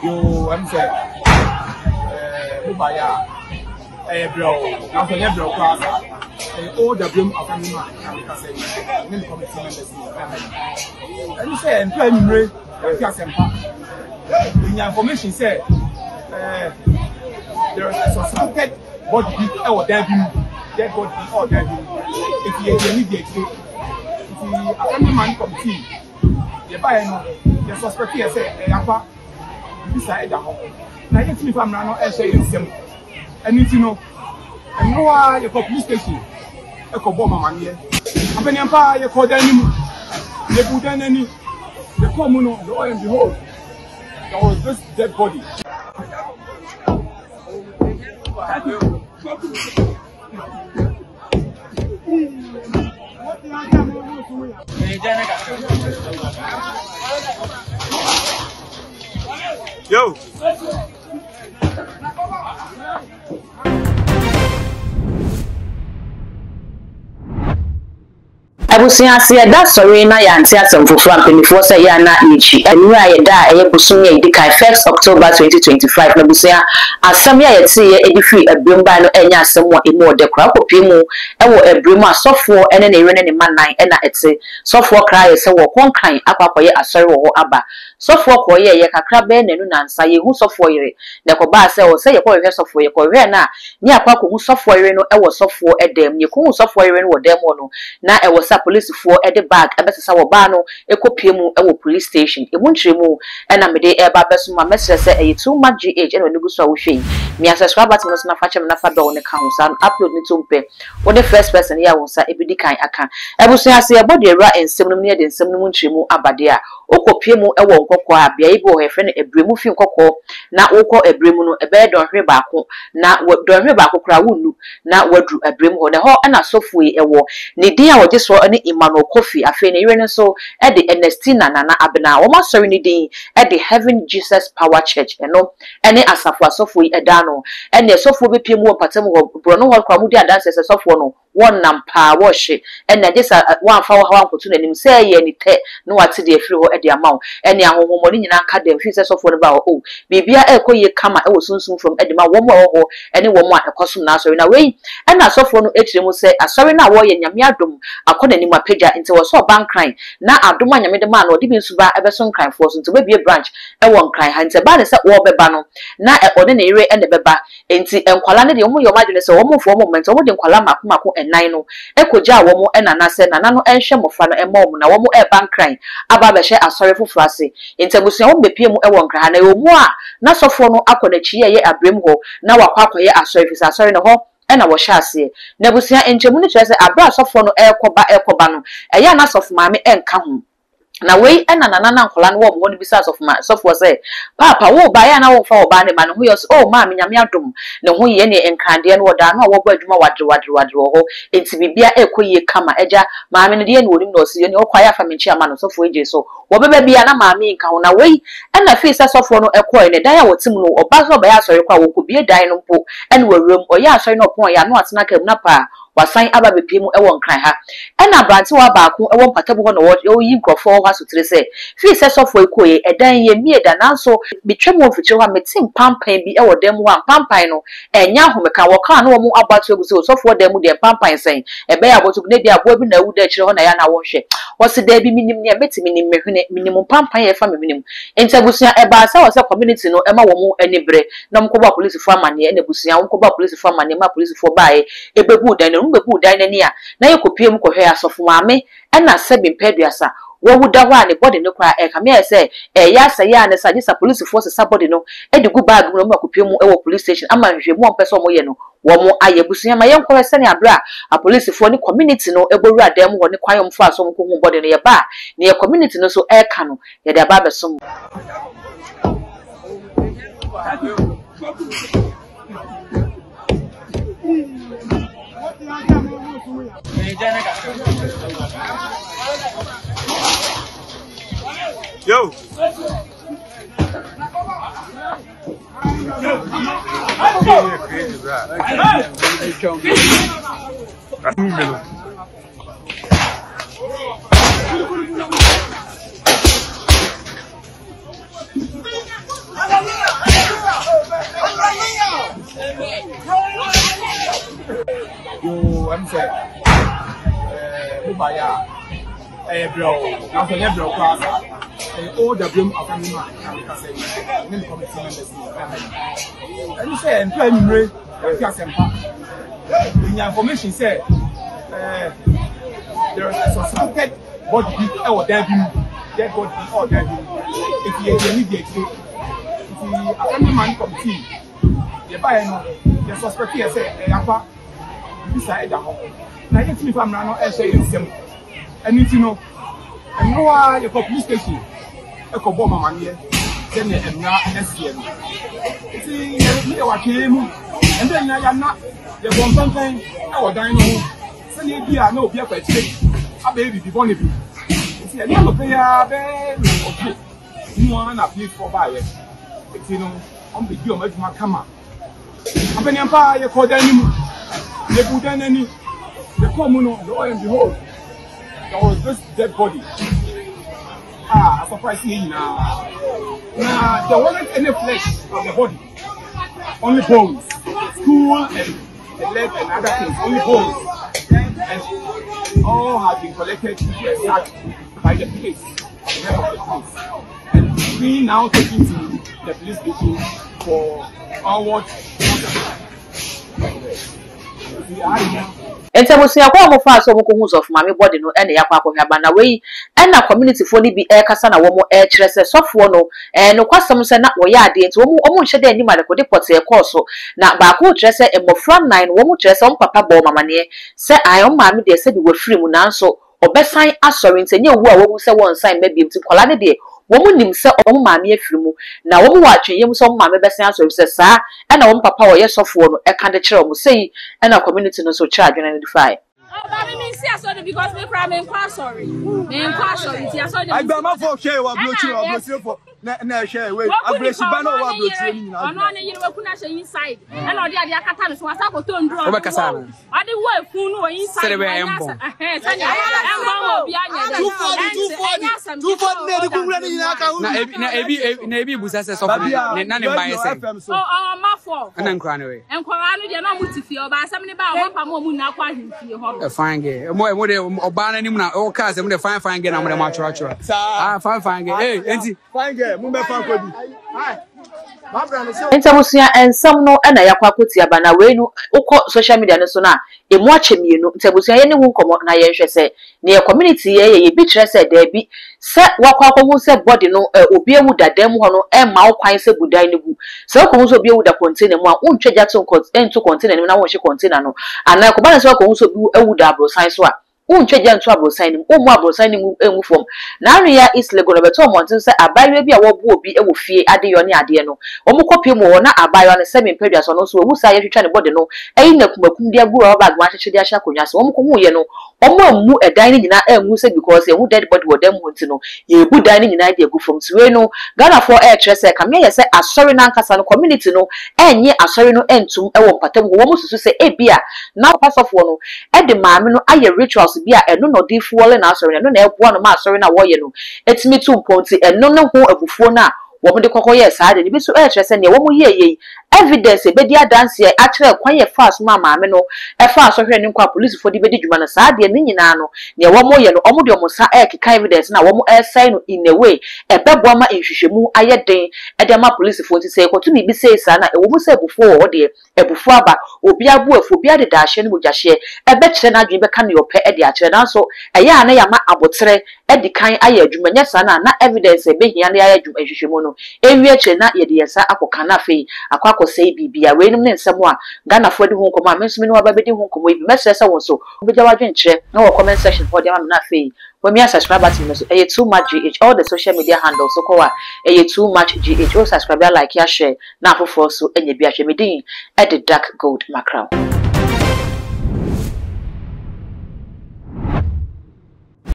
You, I'm saying, bro, now for your class, all the bloom of a man, and you say, and play me, in your information said, there is a suspected body or dead body or dead. If you immediately, if the man committee, the buyer, the suspect here say, beside the home. Now, if I'm not saying simple, and you know, and no, you call police station, a coboma man here. I'm an empire, you call them, they put any, the common, the oil and behold, there was this dead body. Yo. Abusia se da sorry na ya anti asemfofo ampenifor say ya na echi enura ye da eyebusun ye edikai 1st October 2025 na busia asem ya yete ye edifi abremba no enya asem wo emu odekra kopiemu ewo abremu asofo ene na ere ne manan ena ete sofo kra ye se wo konkan akwakoye asori wo aba sofo koye ye kakra be nenu nansa ye hu sofo yire ne ko ba se wo se ye ko hwe sofo ye ko hwe na ni akwako hu sofo yire no ewo sofo edem ye ko hu sofo yire no wo dem no na ewo police for at the bag abesesa wo ba no ekopiemu ewo police station emu ntremu ena mede eba beso ma message say e too much gh ena nugu so wo hwe mi subscribe button no na fa chem na fa do ne kan so upload ni tumpe wo the first person ya wo sa ebidi kan aka ebuso ase e body era ensem no ne de ensem no ntremu abade a okopiemu ewo nkokọ a bia ibo hefe no ebremu fi nkokọ na wokọ ebremu no ebe don hwe baako na don hwe baako kra wonu na wadru ebremu ho ne ho ena sofui ewo ne din a wo je so Emmanuel Kofi afi ne yire so e de Ernestina Nana Abena wo ma sorry ni din e de Heaven Jesus Power Church eno ene asafo asofo yi eda no ene asofo be pie mu opatem ho bro no ho kwa mu di adanse asofo no won nam pa wo hye ene de sa wan fa wo ha wan kotu nanim se ye ni te no wate de afiri ho e de amaw ene ahohomo ni nyina ka dem fi se asofo no ba o bibia e koye kama e wo sunsun from e de ma wo mo ho ene wo mo a ekosum na asori na we ene asofo no etire mu se asori na wo ye nyame adom akona ni mapeja nti wo so ban kran na adoma nyame de ma na odi bi nsuba ebeso nkran fo so nti we be branch e won kran ha nti ba ne se wo beba no na e ode na ire ene beba nti enkwala ne de wo yo madwene se wo mo fo moment wo de enkwala mako enan no ekoja wo mo enana se nana no enhwe mofa no ema wo na wo mo e ban kran aba be hye asori foforo ase nti abusia wo bepie mu e won kran ha na wo mu a na sofo no akona chi ye abrem ho na wakwakoye asori fisa asori ne ho ena wo hyase na busia enchemu ni kyerese abra sofo no ekoba no eya na sofo maame enka ho na we ena nana nkola no wo mo ni bisa sofo say papa wo ba ya na wo fa wo ba ne ma no ho yos oh maame nyame adom ne ho ye ne enkande no wo da no wo bo adwuma wadre ho enti bibia ekoye kama eja maame ne de ne wonim no osiye ne okwaya fa menchi ama no sofo eje so wo beba bia na maame nka ho na we ena fi sa sofo no ekoy ne dan ya wotim no oba so ba ya asori kwa wo kubie dan no mpo ene wawuram oya asori no pon ya no atena kam na pa wasan aba bepie mu ewo nkran ha ena branti wa baako ewo mpatabu ho no wo yi nkrofo ho asotire se fi se sofo ekoye edan ye mieda nanso bitwem wo fichiro ha metim pampan bi ewo dem ho pampan no enya homeka wo ka no wo mu abato egusi sofo dem mu de pampan sen ebe ya botu ne bi abo bi na wu da chire ho na ya na wo hwe wo se da bi minim ne metimi nim mehwene minimum pampan ye fa minim entabusia eba sa wo se community no ema wo mu anibre na mkoba police fo amane ena busia mkoba police fo amane ma police fo baaye ebebu dan mbebu dan nani a na yekopie mu kohwe asofo maame ena sebi mpaduasa wo wuda ho ane body no kwa e kame say ya say ya ne sa police force sa body no e de gu bag no makopie mu e wo police station ama hwe mu onpeso mo ye no wo mo ayebusia ma yenko se ne abra a police for ni community no e boru adam ho ne kwayom fo aso mko hu body no ye ba ne community no so e ka no ye de ba besom Yo. so I'm saying Ubaya bro now so bro class all the blame of family man can say name committee members and you say employ me the information said there is a suspected body or dead body or dead if you immediate the family man committee the buyer the suspect here say yapa beside the home na yet me family no e say nsem and you know and no why the police station e ko bomb mama ne say na emra SCM see me wa twemu and then ya na the bomb something e wo dan no say na bia na obi akwa chire ababy bi born bi see na no pay ya be okay no na please for buy it you know on be do ma kama apeni ampa ye ko dan ni mu le budan ani the common lo and behold there was this dead body I'm surprised here now there wasn't any flesh of the body, only bones, stool and the leg and other things, only bones, and all have been collected into a sack by the police, and we now taken to the police station for onward. Entemusia kwa mo fa so mo ko hu of mame body no ene yakwa akohwaba na we ena community fo ni bi e kasa na wo mo e kire se sofo no no kwasem se na wo ya ade enti wo mo nhye de anima de ko deport e course na ba ko kire se e mo front 9 wo mo kire se wo papa bo mama ne se ayon mame de se bi wo free mu nanso obesan asori ntenye wu a wo se won sign ma biem ti kola ne de wo mo nim se wo mame afiri mu na wo mo wa atweyem so mame besan asori se sa ena wo papa wo ye sofo no e kan de kire wo sei ena community no so charge na identify Baby, me see I saw because me cry me sorry. Me sorry. See I saw I got my for share wa blow for na share we ablesi ba no wa blow ni na. Ono na yiri we kuna share inside. And odi ade akata no so asa ko to ndro. Oba kasa na. Odi wo efun no inside. Serebe embo. Sanya embo obi anya. 240 na di kunra ni na ka hu. Na ebi busa se so na ne ba yese. Oh mafo. Na nkra ne we. Nkra no de na mo tifie oba asem ne ba wo pa mo mu na kwa himfie ho. Fine girl. Mo de oba na nim na o ka se mo de fine girl na mo de ma chura. Ah fine girl. Hey, enti fine girl, mo be fan ko bi. Entemusia ensam no na yakwa koti aba na we no ukọ social media no so na emu achemienu entemusia ye ne hu komo na ye hwe se ne community ye bi kire se da bi se wakwa akọ se body no obi ewu dadam ho no e ma okwan se budan ne gu se ko hu so obi ewu da container mu a untweja to container ne na wo hye container no ana ko ba na se ko hu so bi ewu da abrosan so a untweja nto abrosan ne mu abrosan ne mu enwu fom na area is lego no beto montin se abayo bi a wo bu obi ewu fie adeyo ne ade no omo kopi mu wo na abayo ne se mempedua so no so owu sa ye hwetwa ne body no eyi na kumakum dia guru oba gwa hwehwe ahya konwa se omo ko hu ye no omo ammu edan ne nyina enwu se because ewu dead body wo dem hunti no ye bu dan ne nyina de agu fom siwe no Ghana for air trese kamye ye se asori na nkasa no community no enye asori no entum ewo patam wo mo susu se ebia na pasofo no e de maame no aye rituals bia eno no di fuole na asori no na eboa no ma asori na wo ye no etimi tu mponti eno no ho abufuo na wo mo de kokoye saade ni bi so e trese ne wo mo ye evidence be dia dance ye akere kwan ye fast ma maame no e fa so hwe ne kwa police for di be di djuma na saade ni nyina no ne wo mo ye no omo de omo sa e keka evidence na wo mo e sign no in a way e bebo ma enhwehwemu aye den e de ma police for ti say ko to mi bi say sa na e wo mo say before wo de ebufu aba obi abu afu obi ade da hye no bujahye e be kire na adwen be ka ne ope e de akere na so e ya na ya ma abotre e di kan aye adwuma nya sa na evidence e be hia na aye adwuma enhwehwemu no ewie kire na ye de yesa akoka na fe akwa say bibia we num ne nsem a Ghana for de hu nkomo a mensum ne wa ba be de hu nkomo ibi mesese won so obeja wadwen kire na wo comment section for dem na fe when me subscribe button so too much GH all the social media handles so ko wa too much GH o subscribe like ya share na afofo so enye bi ahwe medin e the dark gold mackerel